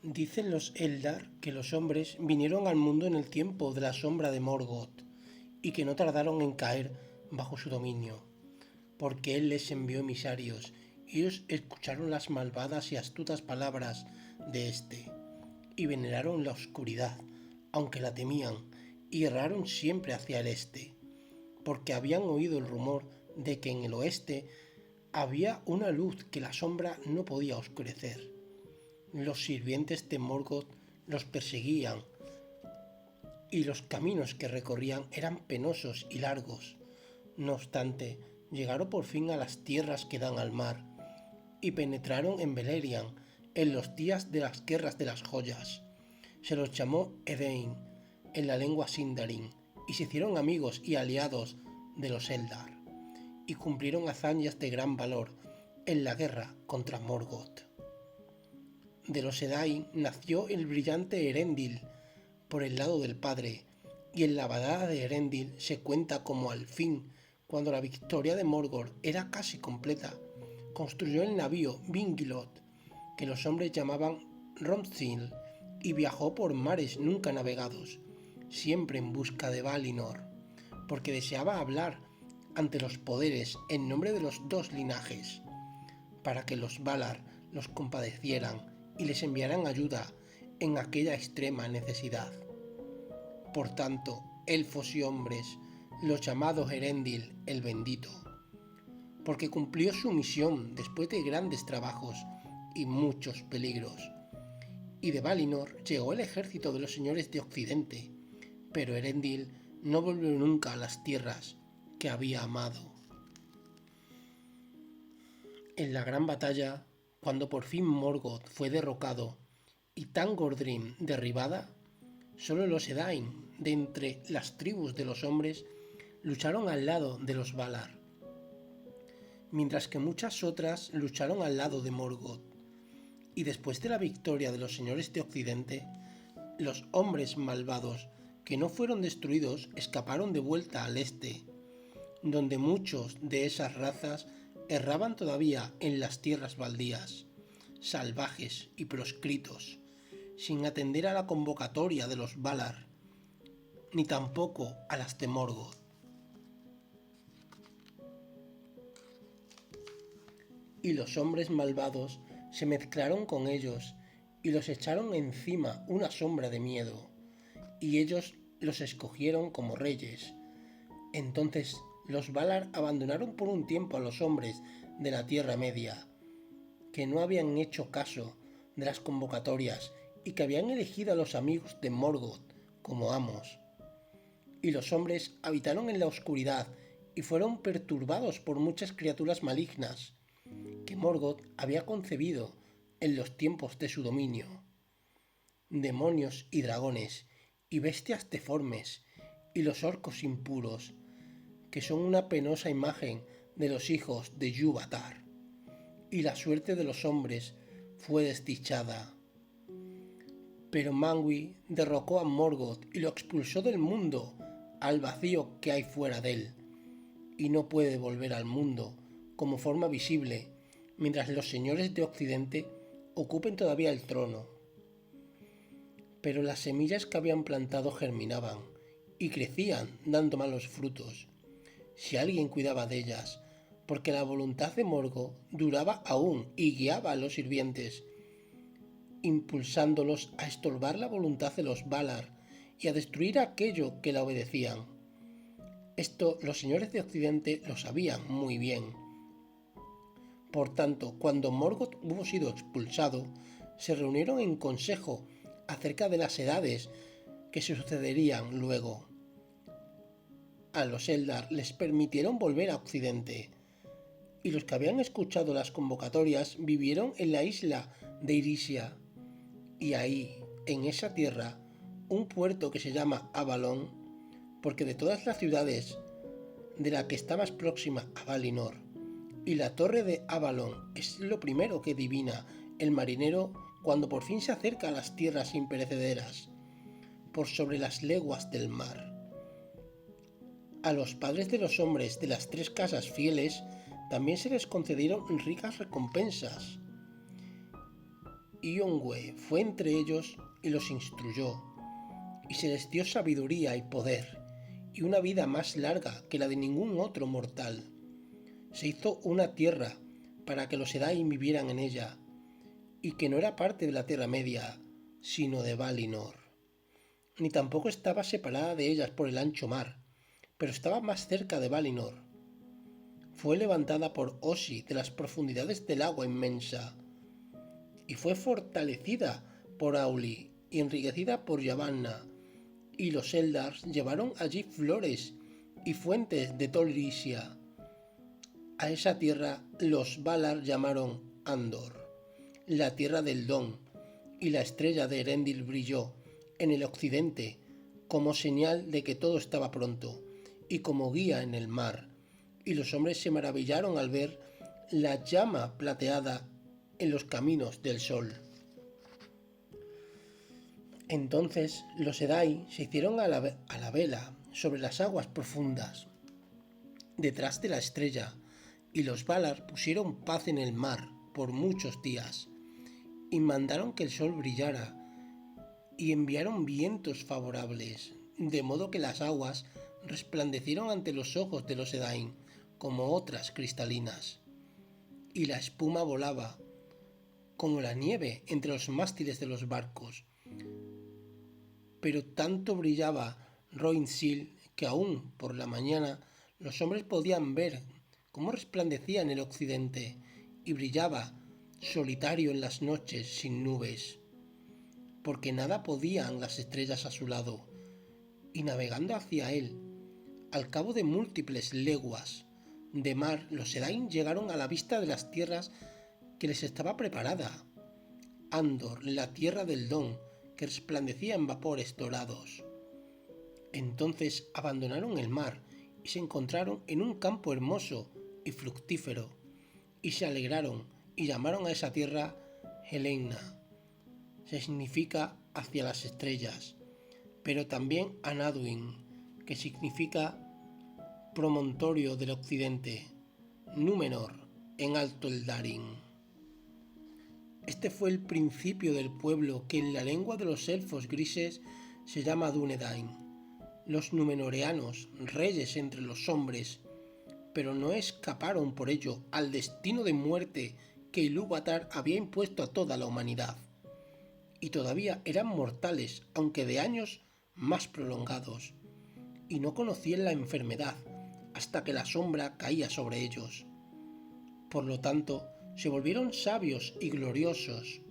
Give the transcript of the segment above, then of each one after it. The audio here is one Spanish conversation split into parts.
Dicen los Eldar que los hombres vinieron al mundo en el tiempo de la sombra de Morgoth y que no tardaron en caer bajo su dominio, porque él les envió emisarios y ellos escucharon las malvadas y astutas palabras de éste y veneraron la oscuridad, aunque la temían, y erraron siempre hacia el este, porque habían oído el rumor de que en el oeste había una luz que la sombra no podía oscurecer. Los sirvientes de Morgoth los perseguían y los caminos que recorrían eran penosos y largos. No obstante, llegaron por fin a las tierras que dan al mar y penetraron en Beleriand en los días de las guerras de las joyas. Se los llamó Edain en la lengua Sindarin y se hicieron amigos y aliados de los Eldar y cumplieron hazañas de gran valor en la guerra contra Morgoth. De los Edain nació el brillante Erendil por el lado del padre, y en la balada de Erendil se cuenta como al fin, cuando la victoria de Morgoth era casi completa, construyó el navío Vingilot, que los hombres llamaban Romsil, y viajó por mares nunca navegados, siempre en busca de Valinor, porque deseaba hablar ante los poderes en nombre de los dos linajes, para que los Valar los compadecieran y les enviaran ayuda en aquella extrema necesidad. Por tanto, elfos y hombres, los llamados Erendil el Bendito, porque cumplió su misión después de grandes trabajos y muchos peligros. Y de Valinor llegó el ejército de los señores de Occidente, pero Erendil no volvió nunca a las tierras que había amado. En la gran batalla, cuando por fin Morgoth fue derrocado y Tangordrim derribada, solo los Edain, de entre las tribus de los hombres, lucharon al lado de los Valar, mientras que muchas otras lucharon al lado de Morgoth. Y después de la victoria de los señores de Occidente, los hombres malvados que no fueron destruidos escaparon de vuelta al este, donde muchos de esas razas erraban todavía en las tierras baldías, salvajes y proscritos, sin atender a la convocatoria de los Valar, ni tampoco a las de Morgoth. Y los hombres malvados se mezclaron con ellos y los echaron encima una sombra de miedo, y ellos los escogieron como reyes. Entonces los Valar abandonaron por un tiempo a los hombres de la Tierra Media, que no habían hecho caso de las convocatorias y que habían elegido a los amigos de Morgoth como amos. Y los hombres habitaron en la oscuridad y fueron perturbados por muchas criaturas malignas que Morgoth había concebido en los tiempos de su dominio. Demonios y dragones y bestias deformes y los orcos impuros, que son una penosa imagen de los hijos de Yúvatar. Y la suerte de los hombres fue desdichada. Pero Manwë derrocó a Morgoth y lo expulsó del mundo al vacío que hay fuera de él, y no puede volver al mundo como forma visible mientras los señores de Occidente ocupen todavía el trono. Pero las semillas que habían plantado germinaban y crecían dando malos frutos, si alguien cuidaba de ellas, porque la voluntad de Morgoth duraba aún y guiaba a los sirvientes, impulsándolos a estorbar la voluntad de los Valar y a destruir aquello que la obedecían. Esto los señores de Occidente lo sabían muy bien. Por tanto, cuando Morgoth hubo sido expulsado, se reunieron en consejo acerca de las edades que se sucederían luego. A los Eldar les permitieron volver a Occidente, y los que habían escuchado las convocatorias vivieron en la isla de Irisia, y ahí, en esa tierra, un puerto que se llama Avalon, porque de todas las ciudades de la que está más próxima a Valinor, y la torre de Avalon es lo primero que adivina el marinero cuando por fin se acerca a las tierras imperecederas, por sobre las leguas del mar. A los padres de los hombres de las tres casas fieles también se les concedieron ricas recompensas, y Yongwe fue entre ellos y los instruyó, y se les dio sabiduría y poder, y una vida más larga que la de ningún otro mortal. Se hizo una tierra para que los Edain vivieran en ella, y que no era parte de la Tierra Media, sino de Valinor. Ni tampoco estaba separada de ellas por el ancho mar, pero estaba más cerca de Valinor. Fue levantada por Osi de las profundidades del agua inmensa, y fue fortalecida por Auli y enriquecida por Yavanna, y los Eldars llevaron allí flores y fuentes de Tolrisia. A esa tierra los Valar llamaron Andor, la tierra del Don, y la estrella de Erendil brilló en el occidente como señal de que todo estaba pronto, y como guía en el mar, y los hombres se maravillaron al ver la llama plateada en los caminos del sol. Entonces los Edai se hicieron a la vela sobre las aguas profundas, detrás de la estrella, y los Valar pusieron paz en el mar por muchos días, y mandaron que el sol brillara, y enviaron vientos favorables, de modo que las aguas resplandecieron ante los ojos de los Edain como otras cristalinas, y la espuma volaba como la nieve entre los mástiles de los barcos. Pero tanto brillaba Roin-Sil que aún por la mañana los hombres podían ver cómo resplandecía en el occidente y brillaba solitario en las noches sin nubes, porque nada podían las estrellas a su lado, y navegando hacia él, al cabo de múltiples leguas de mar, los Edain llegaron a la vista de las tierras que les estaba preparada. Andor, la tierra del Don, que resplandecía en vapores dorados. Entonces abandonaron el mar y se encontraron en un campo hermoso y fructífero, y se alegraron y llamaron a esa tierra Helena. Se significa hacia las estrellas, pero también Anduin, que significa promontorio del occidente, Númenor, en Alto Eldarin. Este fue el principio del pueblo que en la lengua de los elfos grises se llama Dúnedain, los numenoreanos, reyes entre los hombres, pero no escaparon por ello al destino de muerte que Ilúvatar había impuesto a toda la humanidad, y todavía eran mortales, aunque de años más prolongados, y no conocían la enfermedad hasta que la sombra caía sobre ellos. Por lo tanto, se volvieron sabios y gloriosos,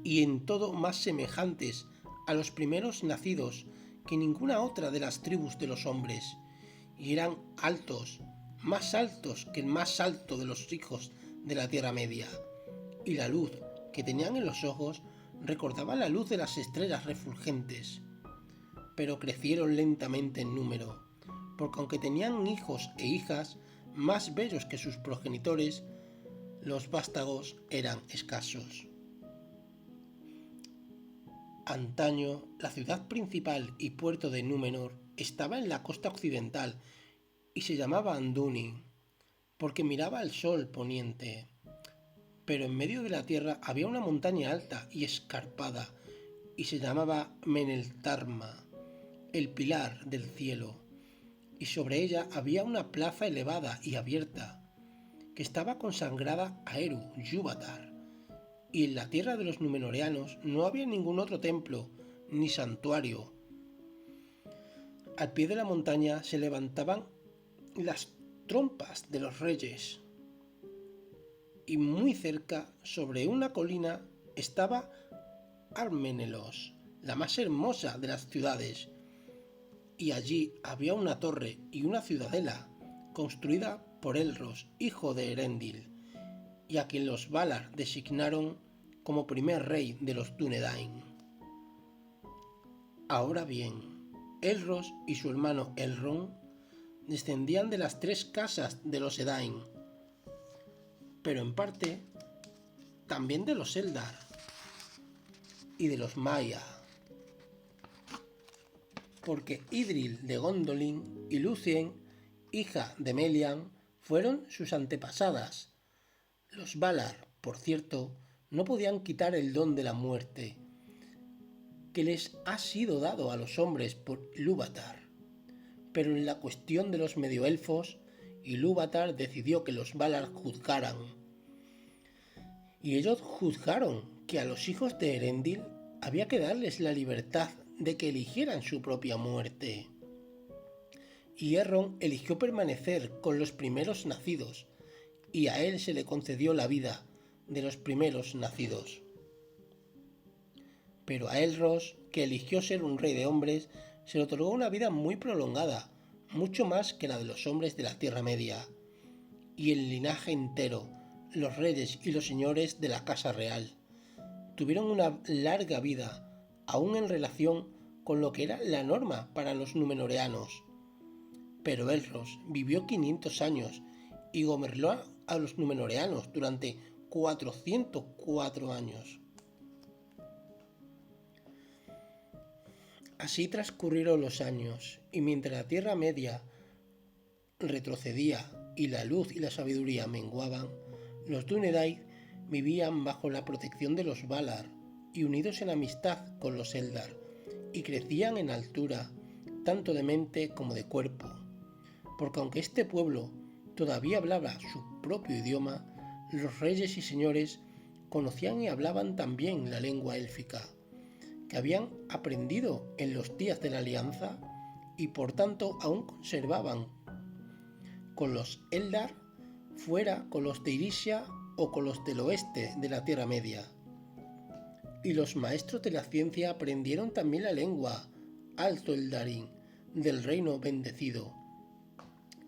y en todo más semejantes a los primeros nacidos que ninguna otra de las tribus de los hombres, y eran altos, más altos que el más alto de los hijos de la Tierra Media, y la luz que tenían en los ojos recordaba la luz de las estrellas refulgentes. Pero crecieron lentamente en número, porque aunque tenían hijos e hijas más bellos que sus progenitores, los vástagos eran escasos. Antaño, la ciudad principal y puerto de Númenor estaba en la costa occidental y se llamaba Anduin, porque miraba al sol poniente. Pero en medio de la tierra había una montaña alta y escarpada, y se llamaba Meneltarma, el pilar del cielo, y sobre ella había una plaza elevada y abierta, que estaba consagrada a Eru, Yúvatar, y en la tierra de los Númenoreanos no había ningún otro templo ni santuario. Al pie de la montaña se levantaban las trompas de los reyes, y muy cerca, sobre una colina, estaba Armenelos, la más hermosa de las ciudades, y allí había una torre y una ciudadela construida por Elros, hijo de Erendil, y a quien los Valar designaron como primer rey de los Dúnedain. Ahora bien, Elros y su hermano Elrond descendían de las tres casas de los Edain, pero en parte también de los Eldar y de los Maia, porque Idril de Gondolin y Lúthien, hija de Melian, fueron sus antepasadas. Los Valar, por cierto, no podían quitar el don de la muerte que les ha sido dado a los hombres por Ilúvatar. Pero en la cuestión de los medioelfos, Ilúvatar decidió que los Valar juzgaran. Y ellos juzgaron que a los hijos de Elendil había que darles la libertad de que eligieran su propia muerte. Y Elrond eligió permanecer con los primeros nacidos, y a él se le concedió la vida de los primeros nacidos. Pero a Elrond, que eligió ser un rey de hombres, se le otorgó una vida muy prolongada, mucho más que la de los hombres de la Tierra Media, y el linaje entero, los reyes y los señores de la Casa Real, tuvieron una larga vida, aún en relación con lo que era la norma para los númenoreanos. Pero Elrond vivió 500 años y gobernó a los númenoreanos durante 404 años. Así transcurrieron los años, y mientras la Tierra Media retrocedía y la luz y la sabiduría menguaban, los Dúnedain vivían bajo la protección de los Valar y unidos en amistad con los Eldar, y crecían en altura, tanto de mente como de cuerpo, porque aunque este pueblo todavía hablaba su propio idioma, los reyes y señores conocían y hablaban también la lengua élfica, que habían aprendido en los días de la Alianza y por tanto aún conservaban con los Eldar, fuera con los de Irisia o con los del oeste de la Tierra Media. Y los maestros de la ciencia aprendieron también la lengua Alto Eldarin del Reino Bendecido,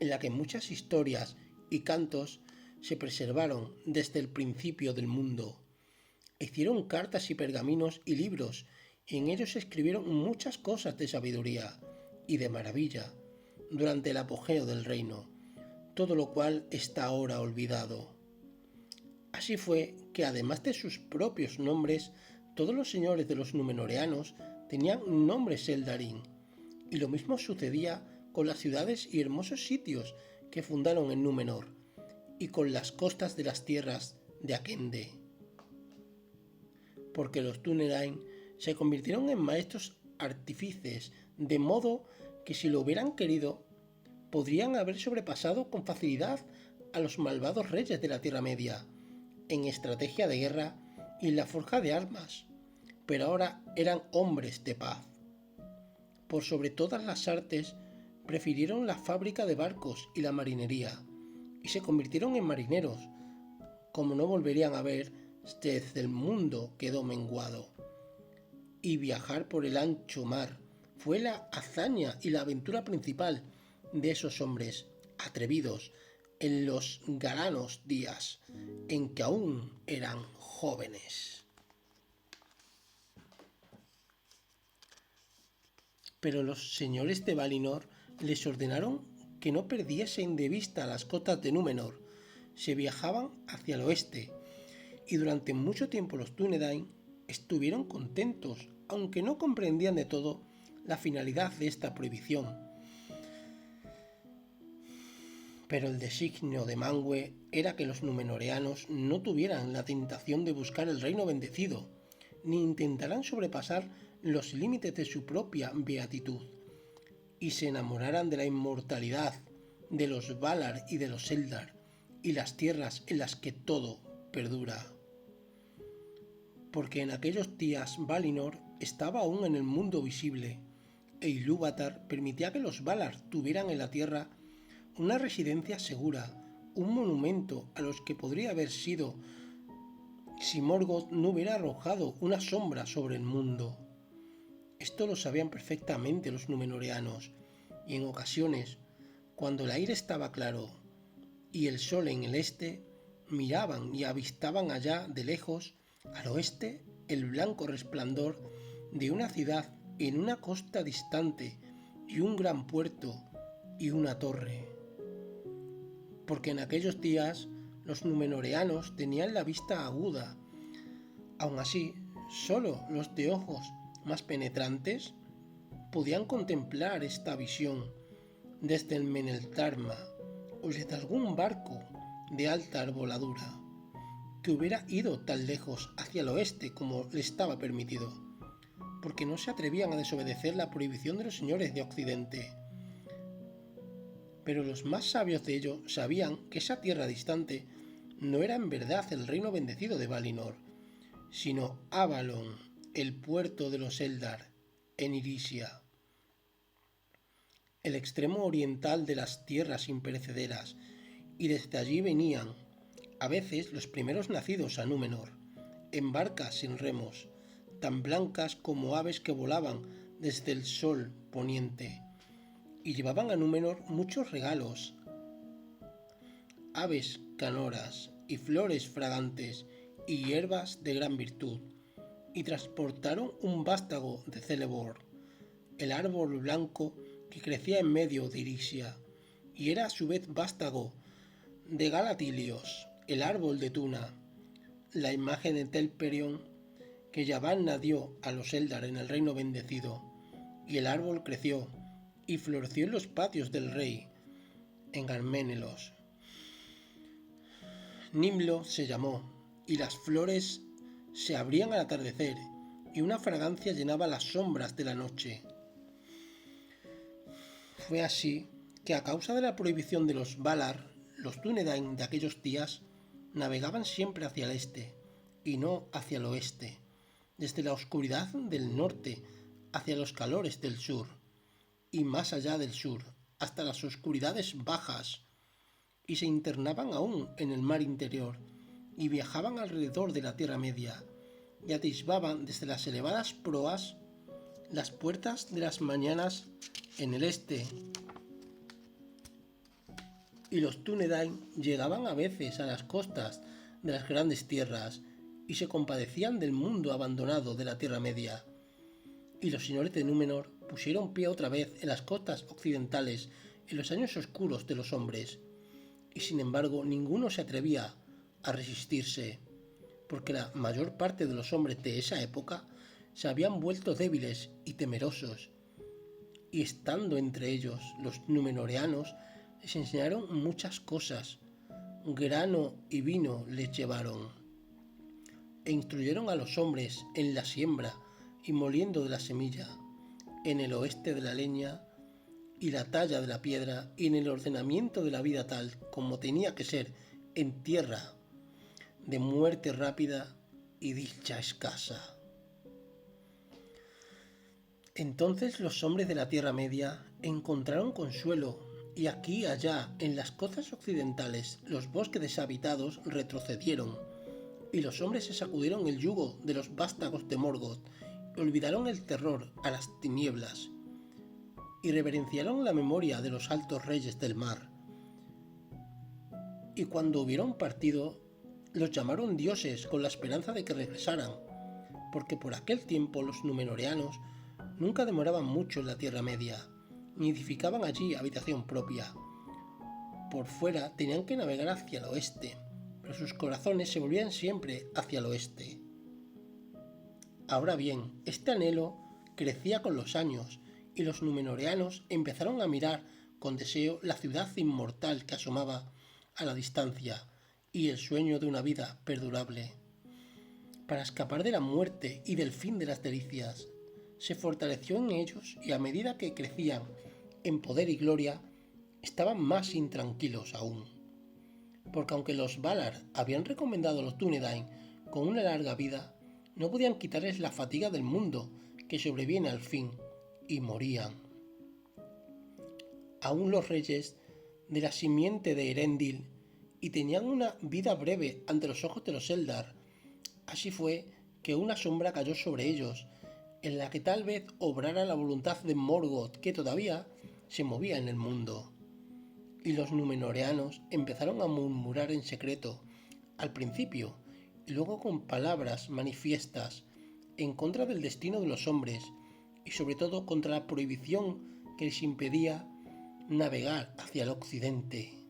en la que muchas historias y cantos se preservaron desde el principio del mundo. Hicieron cartas y pergaminos y libros, y en ellos escribieron muchas cosas de sabiduría y de maravilla durante el apogeo del reino, todo lo cual está ahora olvidado. Así fue que, además de sus propios nombres, todos los señores de los númenoreanos tenían nombres Eldarin, y lo mismo sucedía con las ciudades y hermosos sitios que fundaron en Númenor, y con las costas de las tierras de Akende. Porque los Dúnedain se convirtieron en maestros artífices, de modo que si lo hubieran querido, podrían haber sobrepasado con facilidad a los malvados reyes de la Tierra Media, en estrategia de guerra y en la forja de armas, pero ahora eran hombres de paz. Por sobre todas las artes, prefirieron la fábrica de barcos y la marinería, y se convirtieron en marineros, como no volverían a ver desde el mundo quedó menguado. Y viajar por el ancho mar fue la hazaña y la aventura principal de esos hombres atrevidos en los galanos días en que aún eran jóvenes. Pero los señores de Valinor les ordenaron que no perdiesen de vista las costas de Númenor. Se viajaban hacia el oeste, y durante mucho tiempo los Dúnedain estuvieron contentos, aunque no comprendían de todo la finalidad de esta prohibición. Pero el designio de Manwë era que los númenoreanos no tuvieran la tentación de buscar el reino bendecido, ni intentaran sobrepasar los límites de su propia beatitud, y se enamoraran de la inmortalidad, de los Valar y de los Eldar, y las tierras en las que todo perdura. Porque en aquellos días Valinor estaba aún en el mundo visible, e Ilúvatar permitía que los Valar tuvieran en la tierra una residencia segura, un monumento a los que podría haber sido si Morgoth no hubiera arrojado una sombra sobre el mundo. Esto lo sabían perfectamente los númenoreanos, y en ocasiones, cuando el aire estaba claro y el sol en el este, miraban y avistaban allá de lejos, al oeste, el blanco resplandor de una ciudad en una costa distante y un gran puerto y una torre. Porque en aquellos días los númenoreanos tenían la vista aguda. Aun así, solo los de ojos más penetrantes podían contemplar esta visión desde el Meneltarma o desde algún barco de alta arboladura, que hubiera ido tan lejos hacia el oeste como le estaba permitido, porque no se atrevían a desobedecer la prohibición de los señores de Occidente. Pero los más sabios de ellos sabían que esa tierra distante no era en verdad el reino bendecido de Valinor, sino Avalon, el puerto de los Eldar, en Irisia, el extremo oriental de las tierras imperecederas, y desde allí venían, a veces, los primeros nacidos a Númenor, en barcas sin remos, tan blancas como aves que volaban desde el sol poniente, y llevaban a Númenor muchos regalos, aves canoras y flores fragantes y hierbas de gran virtud, y transportaron un vástago de Celeborn, el árbol blanco que crecía en medio de Irisia, y era a su vez vástago de Galatilios, el árbol de Tuna, la imagen de Telperion que Yavanna dio a los Eldar en el reino bendecido, y el árbol creció y floreció en los patios del rey, en Garménelos. Nimlo se llamó, y las flores se abrían al atardecer, y una fragancia llenaba las sombras de la noche. Fue así que, a causa de la prohibición de los Valar, los Dúnedain de aquellos días navegaban siempre hacia el este y no hacia el oeste, desde la oscuridad del norte hacia los calores del sur, y más allá del sur, hasta las oscuridades bajas, y se internaban aún en el mar interior, y viajaban alrededor de la Tierra Media, y atisbaban desde las elevadas proas las puertas de las mañanas en el este, y los Dúnedain llegaban a veces a las costas de las grandes tierras, y se compadecían del mundo abandonado de la Tierra Media. Y los señores de Númenor pusieron pie otra vez en las costas occidentales en los años oscuros de los hombres, y sin embargo ninguno se atrevía a resistirse, porque la mayor parte de los hombres de esa época se habían vuelto débiles y temerosos, y estando entre ellos los númenoreanos les enseñaron muchas cosas, grano y vino les llevaron, e instruyeron a los hombres en la siembra y moliendo de la semilla, en el oeste de la leña y la talla de la piedra, y en el ordenamiento de la vida tal como tenía que ser en tierra de muerte rápida y dicha escasa. Entonces los hombres de la Tierra Media encontraron consuelo, y aquí y allá en las costas occidentales los bosques deshabitados retrocedieron, y los hombres se sacudieron el yugo de los vástagos de Morgoth, y olvidaron el terror a las tinieblas, y reverenciaron la memoria de los altos reyes del mar. Y cuando hubieron partido, los llamaron dioses con la esperanza de que regresaran, porque por aquel tiempo los númenoreanos nunca demoraban mucho en la Tierra Media, ni edificaban allí habitación propia. Por fuera tenían que navegar hacia el oeste, pero sus corazones se volvían siempre hacia el oeste. Ahora bien, este anhelo crecía con los años, y los númenoreanos empezaron a mirar con deseo la ciudad inmortal que asomaba a la distancia, y el sueño de una vida perdurable. Para escapar de la muerte y del fin de las delicias, se fortaleció en ellos, y a medida que crecían en poder y gloria, estaban más intranquilos aún. Porque aunque los Valar habían recomendado a los Dúnedain con una larga vida, no podían quitarles la fatiga del mundo que sobreviene al fin, y morían. Aún los reyes de la simiente de Erendil y tenían una vida breve ante los ojos de los Eldar. Así fue que una sombra cayó sobre ellos, en la que tal vez obrara la voluntad de Morgoth, que todavía se movía en el mundo. Y los númenoreanos empezaron a murmurar en secreto, al principio, y luego con palabras manifiestas, en contra del destino de los hombres, y sobre todo contra la prohibición que les impedía navegar hacia el occidente.